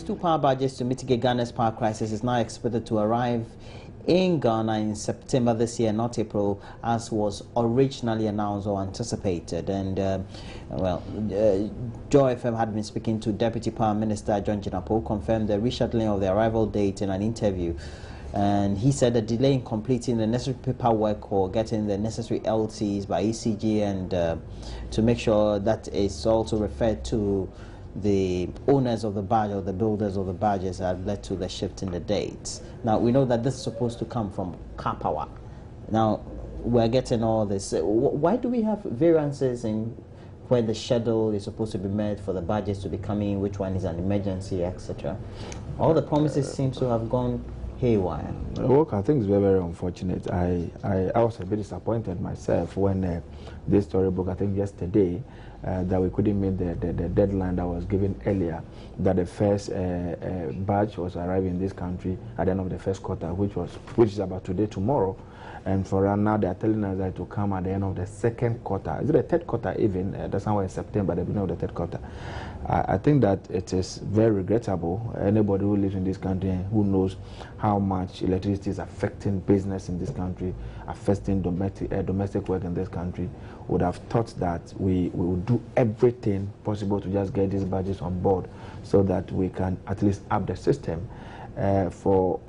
2 power barges to mitigate Ghana's power crisis is now expected to arrive in Ghana in September this year, not April, as was originally announced or anticipated. And, Joy FM had been speaking to Deputy Power Minister John Jinapo, confirmed the rescheduling of the arrival date in an interview. And he said the delay in completing the necessary paperwork or getting the necessary LCs by ECG and to make sure that is also referred to the owners of the barge or the builders of the barges have led to the shift in the dates. Now, we know that this is supposed to come from Kapawa. Now, we're getting all this. Why do we have variances in when the schedule is supposed to be made for the barges to be coming, which one is an emergency, etc.? All the promises seem to have gone haywire. Well, I think it's very, very unfortunate. I was a bit disappointed myself when this story broke, I think yesterday, that we couldn't meet the deadline that was given earlier, that the first barge was arriving in this country at the end of the first quarter, which is about today, tomorrow. And for right now, they are telling us that to come at the end of the second quarter. Is it the third quarter even? That's somewhere in September, the beginning of the third quarter. I think that it is very regrettable. Anybody who lives in this country and who knows how much electricity is affecting business in this country, affecting domestic work in this country, would have thought that we will do everything possible to just get these barges on board so that we can at least up the system for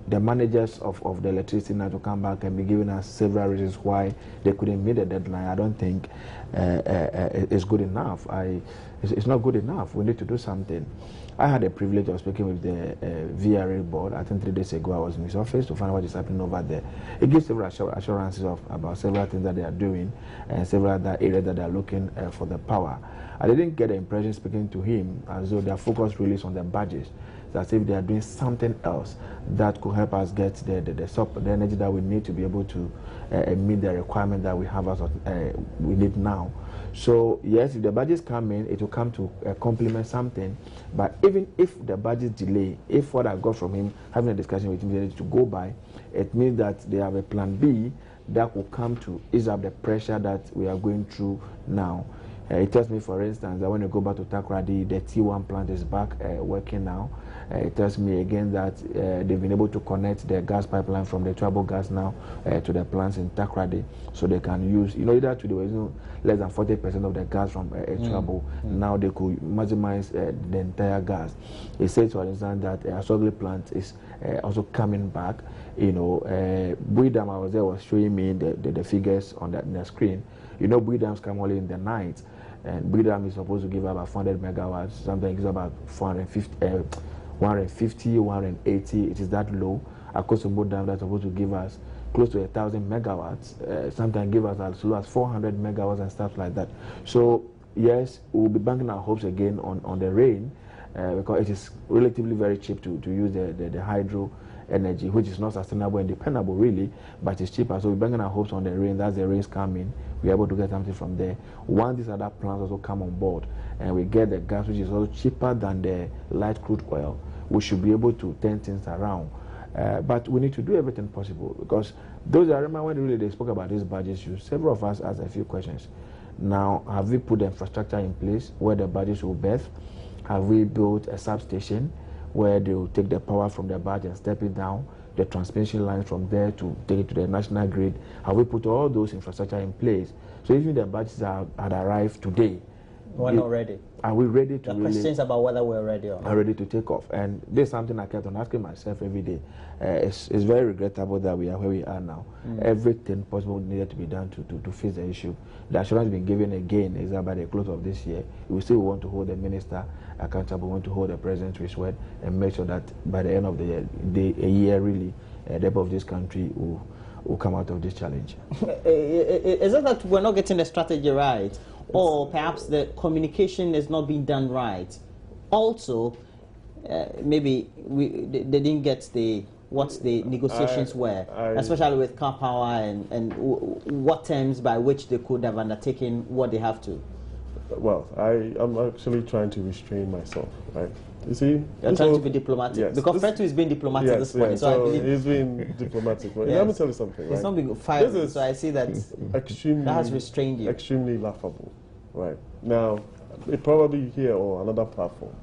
the managers of the electricity now to come back and be giving us several reasons why they couldn't meet the deadline. I don't think it's good enough. It's not good enough. We need to do something. I had the privilege of speaking with the VRA board. I think 3 days ago I was in his office to find out what is happening over there. It gives several assurances about several things that they are doing and several other areas that they are looking for the power. I didn't get the impression speaking to him as though their focus really is on the budgets, as if they are doing something else that could help us get the energy that we need to be able to meet the requirement that we have we need now. So yes, if the budgets come in, it will come to complement something. But even if the budget delay, if what I got from him, having a discussion with him, they need to go by, it means that they have a plan B that will come to ease up the pressure that we are going through now. It tells me, for instance, that when you go back to Takoradi, the T1 plant is back working now. It tells me again that they've been able to connect the gas pipeline from the Trouble gas now to the plants in Takoradi, so they can use, either to the less than 40% of the gas from Trouble. Now they could maximize the entire gas. It says, for instance, that Asogli plant is also coming back. Buidam, I was there, was showing me the figures on the screen. Buidams come only in the night. And Buidam is supposed to give about 400 megawatts, sometimes gives about 150, 180. It is that low. Akosombo Dam that's supposed to give us close to 1,000 megawatts, sometimes give us as low as 400 megawatts and stuff like that. So yes, we'll be banking our hopes again on the rain, because it is relatively very cheap to use the hydro energy, which is not sustainable and dependable really, but it's cheaper. So we're banking our hopes on the rain. That's the rains coming. We're able to get something from there. Once these other plants also come on board and we get the gas, which is also cheaper than the light crude oil, we should be able to turn things around. But we need to do everything possible, because those, I remember when really they spoke about these budget issues, several of us asked a few questions. Now, have we put the infrastructure in place where the barges will berth? Have we built a substation where they will take the power from the barge and step it down, the transmission lines from there to take it to the national grid? Have we put all those infrastructure in place? So even the barges had arrived today, we're not ready. Are we ready to the questions about whether we're ready or not? Are ready to take off? And this is something I kept on asking myself every day. It's very regrettable that we are where we are now. Everything possible needed to be done to fix the issue. The assurance being given again is that by the close of this year, we still want to hold the minister accountable, we want to hold the president to his word, and make sure that by the end of the year, really, the people of this country will come out of this challenge. Is it that we're not getting the strategy right? Or perhaps the communication is not being done right? Also, maybe they didn't get what the negotiations were, especially with car power and what terms by which they could have undertaken what they have to. Well, I'm actually trying to restrain myself, right? You see? You're trying to be diplomatic. Yes, because Fretu is being diplomatic at this point. Yes, so I believe he's being diplomatic. But let me tell you something, right? It's not being fired, so I see that extremely, that has restrained you. Extremely laughable, right? Now, it probably here or another platform,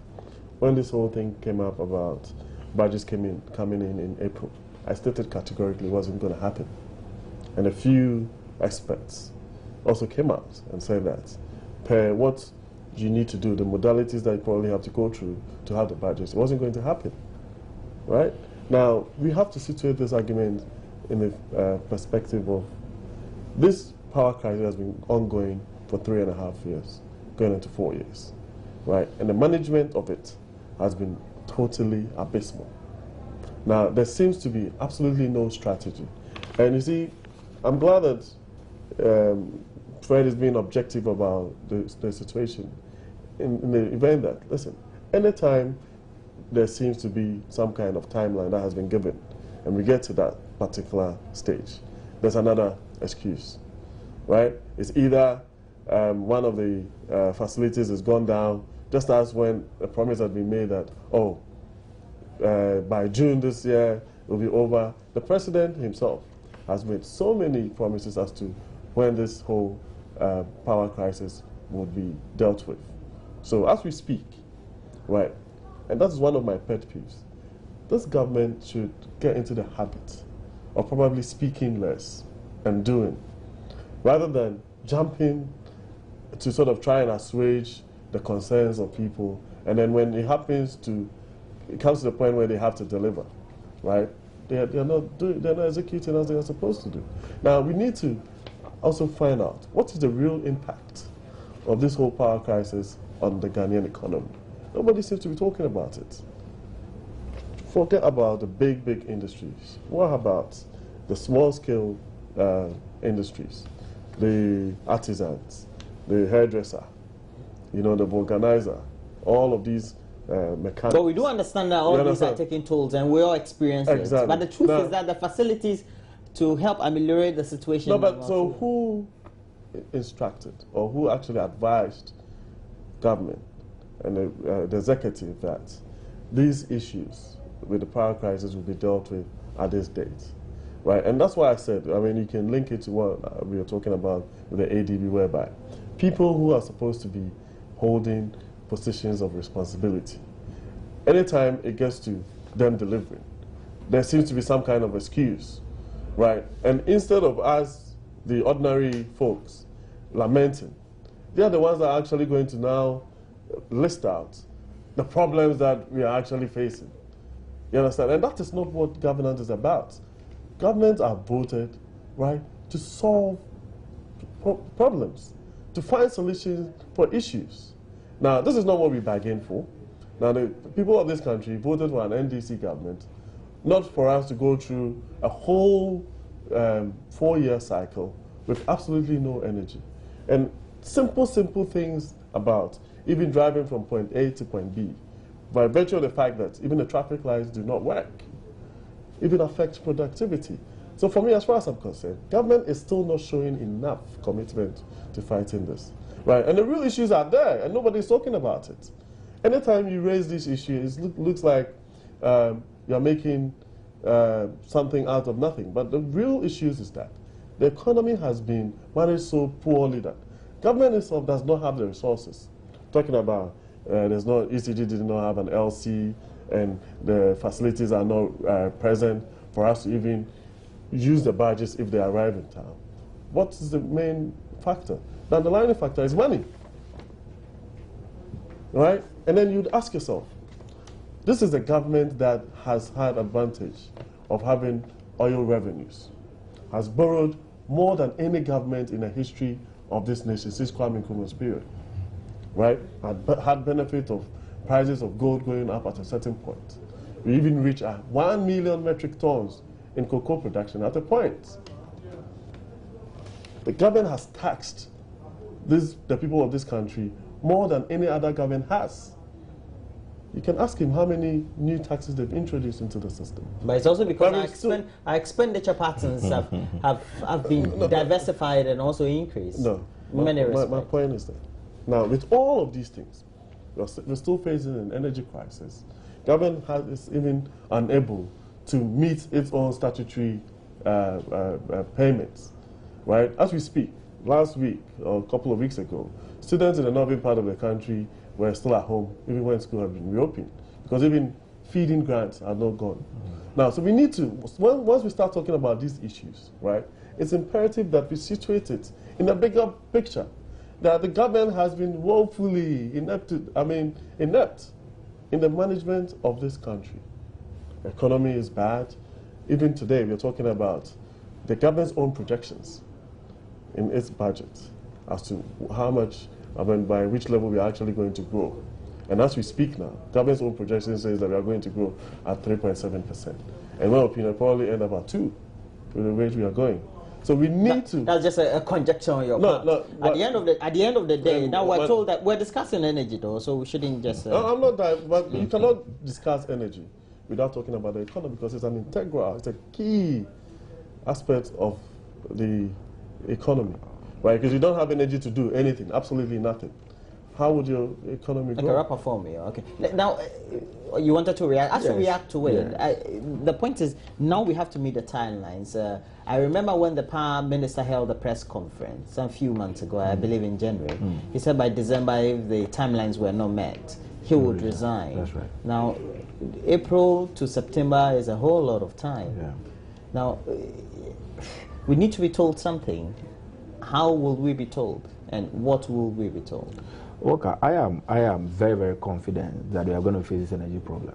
when this whole thing came up about barges coming in April, I stated categorically it wasn't going to happen. And a few experts also came out and said that per what you need to do, the modalities that you probably have to go through to have the barges, it wasn't going to happen, right? Now, we have to situate this argument in the perspective of this power crisis has been ongoing for 3.5 years, going into 4 years, right? And the management of it has been totally abysmal. Now, there seems to be absolutely no strategy. And you see, I'm glad that Fred is being objective about the situation in the event that, listen, anytime there seems to be some kind of timeline that has been given, and we get to that particular stage, there's another excuse, right? It's either one of the facilities has gone down, just as when a promise had been made that, oh, by June this year, it will be over. The president himself has made so many promises as to when this whole power crisis would be dealt with. So as we speak, right, and that's one of my pet peeves, this government should get into the habit of probably speaking less and doing, rather than jumping to sort of try and assuage the concerns of people, and then when it comes to the point where they have to deliver, right, they're not executing as they are supposed to do. Now, we need to also find out what is the real impact of this whole power crisis on the Ghanaian economy. Nobody seems to be talking about it. Forget about the big industries. What about the small-scale industries, the artisans, the hairdresser, you know, the vulcanizer, all of these mechanics? But we do understand that all these are taking tolls, and we all experience it. But the truth is that the facilities to help ameliorate the situation. No, but so who instructed or who actually advised government and the executive that these issues with the power crisis will be dealt with at this date, right? And that's why I said, I mean, you can link it to what we were talking about with the ADB, whereby people who are supposed to be holding positions of responsibility, anytime it gets to them delivering, there seems to be some kind of excuse, right? And instead of us, the ordinary folks, lamenting, they are the ones that are actually going to now list out the problems that we are actually facing. You understand? And that is not what governance is about. Governments are voted, right, to solve problems, to find solutions for issues. Now, this is not what we bargained for. Now, the people of this country voted for an NDC government, not for us to go through a whole 4-year cycle with absolutely no energy. And simple things about even driving from point A to point B, by virtue of the fact that even the traffic lights do not work, even affects productivity. So for me, as far as I'm concerned, government is still not showing enough commitment to fighting this, right? And the real issues are there, and nobody's talking about it. Anytime you raise these issues, it looks like you're making something out of nothing. But the real issues is that the economy has been managed so poorly that government itself does not have the resources. Talking about there's no, ECG did not have an LC, and the facilities are not present for us to even use the barges if they arrive in town. What is the main factor? The underlying factor is money, right? And then you'd ask yourself, this is a government that has had advantage of having oil revenues, has borrowed more than any government in the history of this nation since Kwame Nkrumah's period, right? Had benefit of prices of gold going up at a certain point. We even reached 1 million metric tons in cocoa production at a point. The government has taxed the people of this country more than any other government has. You can ask him how many new taxes they've introduced into the system. But it's also because our expenditure patterns have been diversified and also increased. No, my point is that now with all of these things, we're still facing an energy crisis. Government is even unable to meet its own statutory payments, right? As we speak, last week or a couple of weeks ago, students in the northern part of the country were still at home, even when school had been reopened, because even feeding grants are not gone. Now, so we need to, once we start talking about these issues, right, it's imperative that we situate it in a bigger picture, that the government has been woefully inept in the management of this country. Economy is bad. Even today, we're talking about the government's own projections in its budget as to how much, by which level we are actually going to grow. And as we speak now, government's own projection says that we are going to grow at 3.7%. And in my opinion, probably end up at 2% with the rate we are going. So we need to. That's just a conjecture on your part. At the end of the day, now we're told that we're discussing energy, though, so we shouldn't just. I'm not that, but you cannot discuss energy without talking about the economy, because it's an integral, it's a key aspect of the economy, right? Because you don't have energy to do anything, absolutely nothing. How would your economy grow? Okay, wrap up for me. Okay. Now, you wanted to react. As you react to it, the point is, now we have to meet the timelines. I remember when the Power Minister held a press conference a few months ago, I believe in January. He said by December, if the timelines were not met, he would resign. That's right. Now, April to September is a whole lot of time. Yeah. Now, we need to be told something. How will we be told? And what will we be told? Okay, I am very, very confident that we are going to face this energy problem.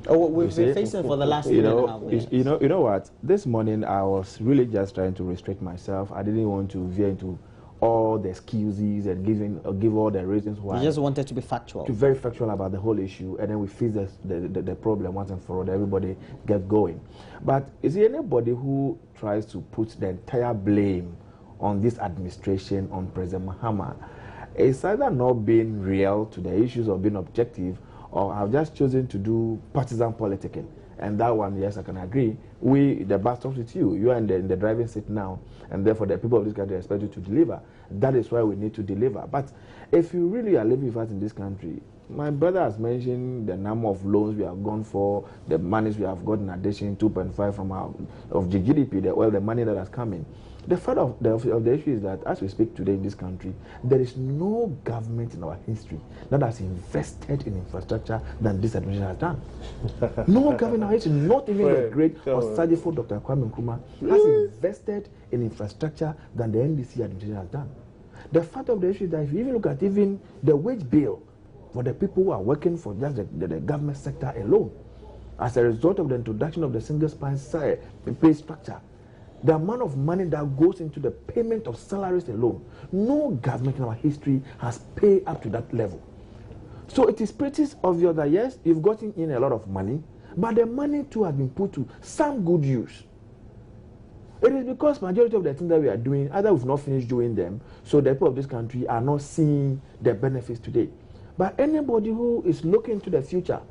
Oh, we've been facing for the last 2.5 years. You know what? This morning I was really just trying to restrict myself. I didn't want to veer into all the excuses and give all the reasons why. You just wanted to be factual. To be very factual about the whole issue, and then we face the problem once and for all. Everybody get going. But is there anybody who tries to put the entire blame on this administration, on President Mahama? It's either not being real to the issues or being objective, or have just chosen to do partisan politicking. And that one, yes, I can agree. The bus stops with you. You are in the driving seat now, and therefore the people of this country expect you to deliver. That is why we need to deliver. But if you really are living with us in this country, my brother has mentioned the number of loans we have gone for, the monies we have got in addition, 2.5 from of the GDP, the money that has come in. The fact of the issue is that as we speak today in this country, there is no government in our history that has invested in infrastructure than this administration has done. No government in our history, not even the great or Sajifo Dr. Kwame Nkrumah, has invested in infrastructure than the NDC administration has done. The fact of the issue is that if you even look at even the wage bill for the people who are working for just the government sector alone, as a result of the introduction of the single pay structure, the amount of money that goes into the payment of salaries alone, no government in our history has paid up to that level. So it is pretty obvious that yes, you've gotten in a lot of money, but the money too has been put to some good use. It is because majority of the things that we are doing, either we've not finished doing them, so the people of this country are not seeing the benefits today. But anybody who is looking to the future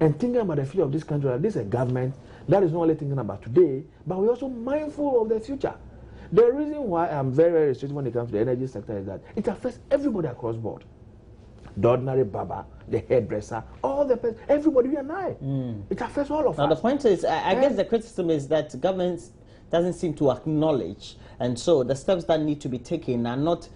and thinking about the future of this country, that this is a government that is not only thinking about today, but we're also mindful of the future. The reason why I'm very, very restricted when it comes to the energy sector is that it affects everybody across board. The ordinary barber, the hairdresser, all the everybody, you and I. It affects all of us. Now the point is, I guess the criticism is that government doesn't seem to acknowledge, and so the steps that need to be taken are not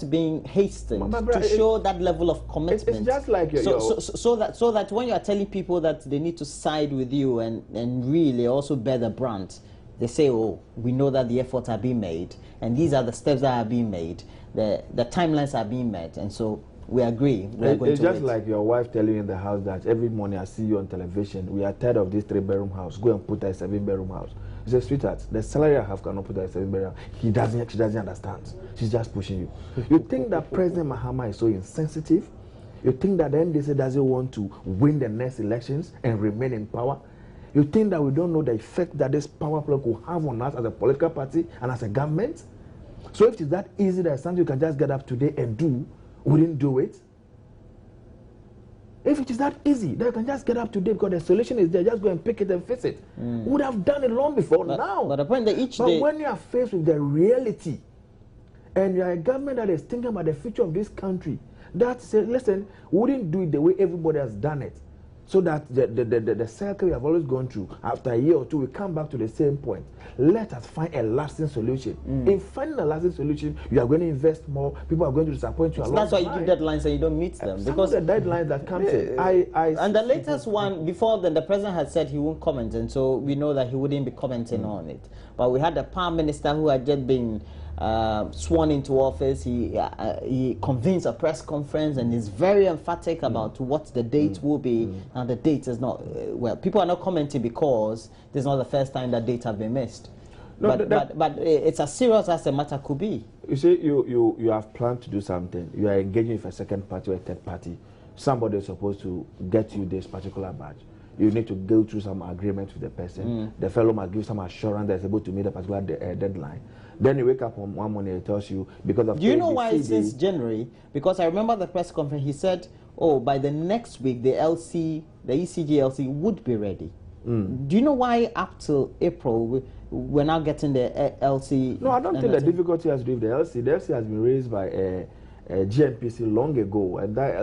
being hastened to show that level of commitment. It's just like so that when you are telling people that they need to side with you and really also bear the brunt, they say, oh, we know that the efforts are being made, and these are the steps that are being made, the timelines are being met, and so we agree. It's just like your wife telling you in the house that every morning I see you on television, we are tired of this 3-bedroom house, go and put a 7-bedroom house. She says, sweetheart, the salary I have cannot put a 7-bedroom house. She doesn't understand. She's just pushing you. You think that President Mahama is so insensitive? You think that the NDC doesn't want to win the next elections and remain in power? You think that we don't know the effect that this power play will have on us as a political party and as a government? So if it's that easy that something you can just get up today and do, we didn't do it. If it is that easy, then you can just get up today because the solution is there, just go and pick it and fix it. We would have done it long before now. But the point that when you are faced with the reality, and you are a government that is thinking about the future of this country, that says, listen, we wouldn't do it the way everybody has done it. so that the cycle we have always gone through, after a year or two, we come back to the same point. Let us find a lasting solution. In finding a lasting solution, you are going to invest more. People are going to disappoint you. So that's why you give deadlines and you don't meet them. Some because of the deadlines that comes in. And the latest one, before then, the president had said he won't comment, and so we know that he wouldn't be commenting on it. But we had the Prime Minister who had just been sworn into office. He convenes a press conference and is very emphatic about what the date will be. And the date is not well. People are not commenting because this is not the first time that date have been missed. No, but it's as serious as the matter could be. You see, you have planned to do something. You are engaging with a second party or a third party. Somebody is supposed to get you this particular badge. You need to go through some agreement with the person. The fellow must give some assurance that is able to meet a particular deadline. Then you wake up on one morning and it tells you because of. Do you know why since January? Because I remember the press conference. He said, "Oh, by the next week, the ECG LC would be ready." Do you know why up till April we're now getting the LC? No, I don't think the difficulty has to do with the LC. The LC has been raised by GNPC long ago, and that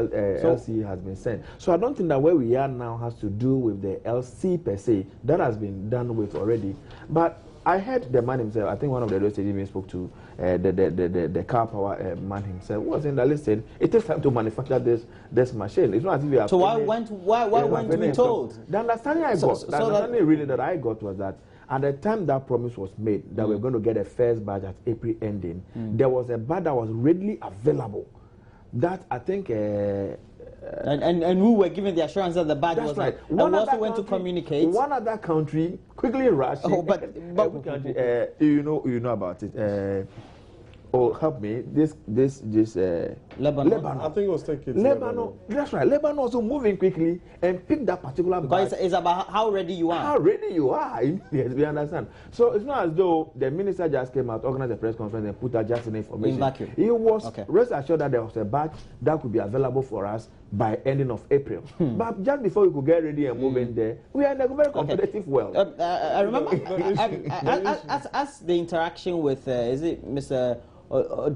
LC has been sent. So I don't think that where we are now has to do with the LC per se. That has been done with already. But I heard the man himself. I think one of the radio stations even spoke to the car power man himself. Was in the listen. It takes time to manufacture this machine. It's not as if we have. So why weren't we told? The understanding I got, the understanding really that I got was that at the time that promise was made that we're going to get a first badge at April ending, there was a badge that was readily available. That I think. And who were given the assurance that the badge was right. And we also went to communicate. One other country quickly rushed. Oh, but you know about it. Help me. This Lebanon. I think it was taken. Lebanon. That's right. Lebanon also moving quickly and pick that particular badge. Because it's about how ready you are. How ready you are. Yes, we understand. So it's not as though the minister just came out, organized a press conference, and put out just an information. In vacuum. He was rest assured that there was a badge that could be available for us by ending of April. But just before we could get ready and move in there, we are in a very competitive world. I remember as the interaction with is it Mr.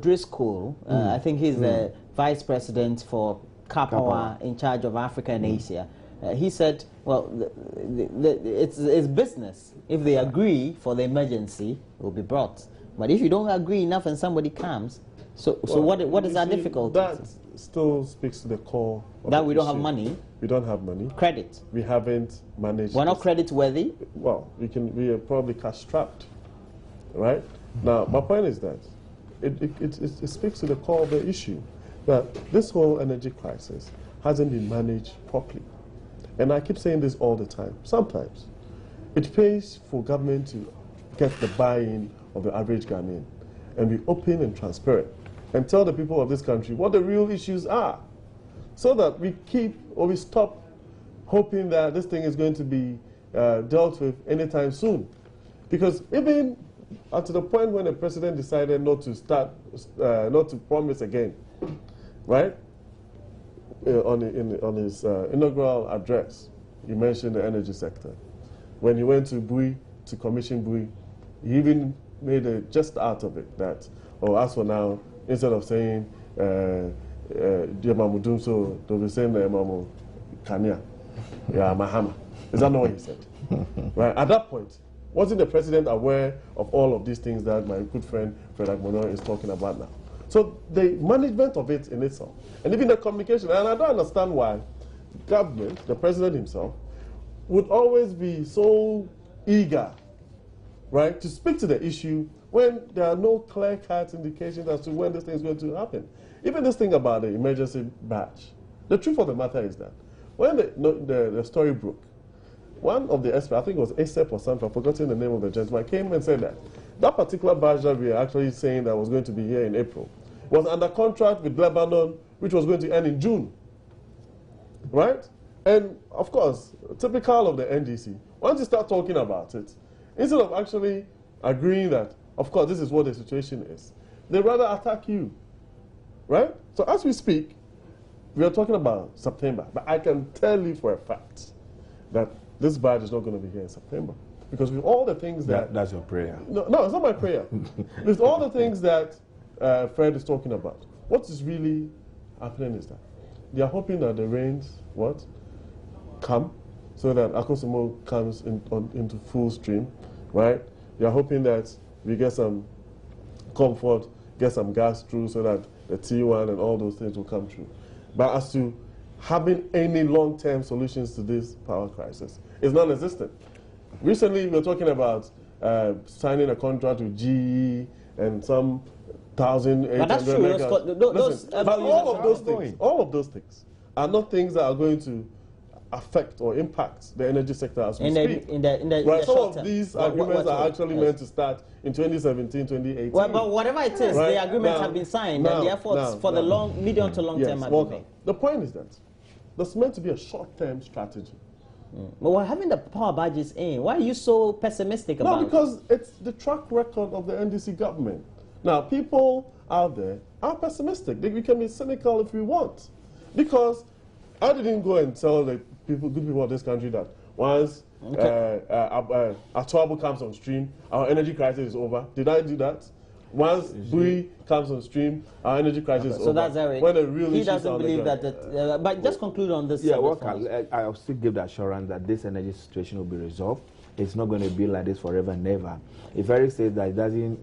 Driscoll, I think he's the vice president for car power in charge of Africa and Asia. He said, well, it's business. If they agree for the emergency, it will be brought. But if you don't agree enough and somebody comes, so what is our difficulty? That still speaks to the core of that we don't have money. We don't have money. Credit. We haven't managed. We're not credit worthy. Well, we are probably cash strapped, right? Now, my point is that it speaks to the core of the issue, that this whole energy crisis hasn't been managed properly. And I keep saying this all the time. Sometimes it pays for government to get the buy-in of the average Ghanaian and be open and transparent and tell the people of this country what the real issues are, so that we stop hoping that this thing is going to be dealt with anytime soon. Because even to the point when the president decided not to promise again, right? On his inaugural address, he mentioned the energy sector. When he went to Bui to commission Bui, he even made a jest out of it that, as for now, instead of saying dear Mamu Dumso, they'll be saying Mamu Kania, yeah, Mahama. Is that not what he said? Right? At that point, wasn't the president aware of all of these things that my good friend Frederick Monroe is talking about now? So the management of it in itself, and even the communication, and I don't understand why government, the president himself, would always be so eager, right, to speak to the issue when there are no clear-cut indications as to when this thing is going to happen. Even this thing about the emergency badge, the truth of the matter is that when the story broke, one of the experts, I think it was ASEP or something, I've forgotten the name of the gentleman, came and said that that particular badge that we are actually saying that was going to be here in April was under contract with Lebanon, which was going to end in June. Right? And of course, typical of the NDC, once you start talking about it, instead of actually agreeing that, of course, this is what the situation is, they rather attack you. Right? So as we speak, we are talking about September, but I can tell you for a fact that this badge is not going to be here in September. Because with all the things that's your prayer. No, it's not my prayer. With all the things that Fred is talking about, what is really happening is that they are hoping that the rains, come so that Akosombo comes into full stream, right? You're hoping that we get some comfort, get some gas through so that the T1 and all those things will come through. But as to having any long-term solutions to this power crisis, it's non-existent. Recently, we were talking about signing a contract with GE and some 1,800 But that's true. Listen, but all of those things are not things that are going to affect or impact the energy sector as we speak. Right, some of these agreements are actually meant to start in 2017, 2018. Well, but whatever it is, right? the agreements have been signed, and the efforts for the medium to long term have been made. The point is that there's meant to be a short-term strategy. But we're having the power barges in. Why are you so pessimistic about it? No, because it's the track record of the NDC government. Now, people out there are pessimistic. We can be cynical if we want. Because I didn't go and tell the good people of this country that once Atuabu comes on stream, our energy crisis is over. Did I do that? Once Bui comes on stream, our energy crisis is over. So that's Eric. When the real he doesn't believe that. But just conclude on this. Yeah, I'll still give the assurance that this energy situation will be resolved. It's not going to be like this forever and ever. If Eric says that he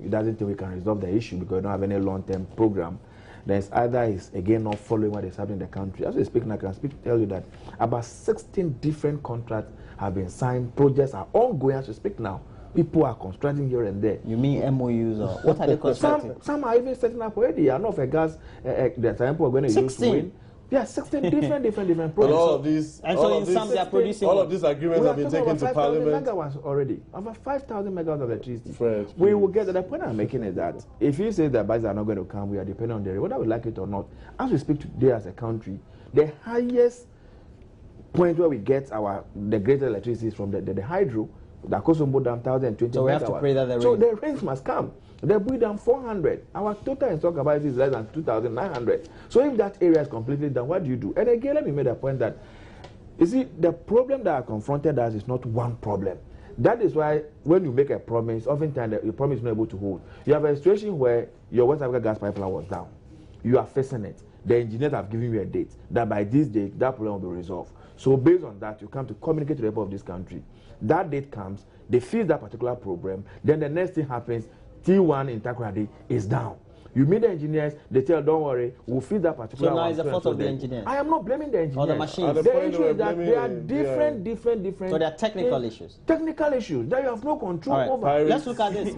doesn't think we can resolve the issue because we don't have any long-term program, then it's either he's again not following what is happening in the country. As we speak now, I can tell you that about 16 different contracts have been signed. Projects are ongoing as we speak now. People are constructing here and there. You mean MOUs or what are they constructing? Some are even setting up already. I know of a gas the example we're going to use to win. Yeah, 16 different projects. And all of these, and so in some they are producing. All of these agreements have been taken to Parliament. Megawatts already. Over 5,000 megawatts of electricity. Fred, we will get to the point I'm making is that if you say that budgets are not going to come, we are depending on the whether we like it or not. As we speak today as a country, the highest point where we get the greatest electricity is from the hydro. The Akosombo Dam 1,020 megawatts. So we have to pray that the rain. So the rains must come. The Bui Dam 400. Our total in stock capacity is less than 2,900. So if that area is completely down, what do you do? And again, let me make a point that, you see, the problem that are confronted us is not one problem. That is why when you make a promise, oftentimes your promise is not able to hold. You have a situation where your West Africa gas pipeline was down. You are facing it. The engineers have given you a date that by this date, that problem will be resolved. So based on that, you come to communicate to the people of this country. That date comes, they fix that particular problem, then the next thing happens, T1 in Takoradi is down. You meet the engineers, they tell, don't worry, we'll fix that particular one. So now it's the fault of the engineers? I am not blaming the engineers. Or the machines? The issue is that they are different. So there are technical issues? Technical issues that you have no control over. Let's look at this.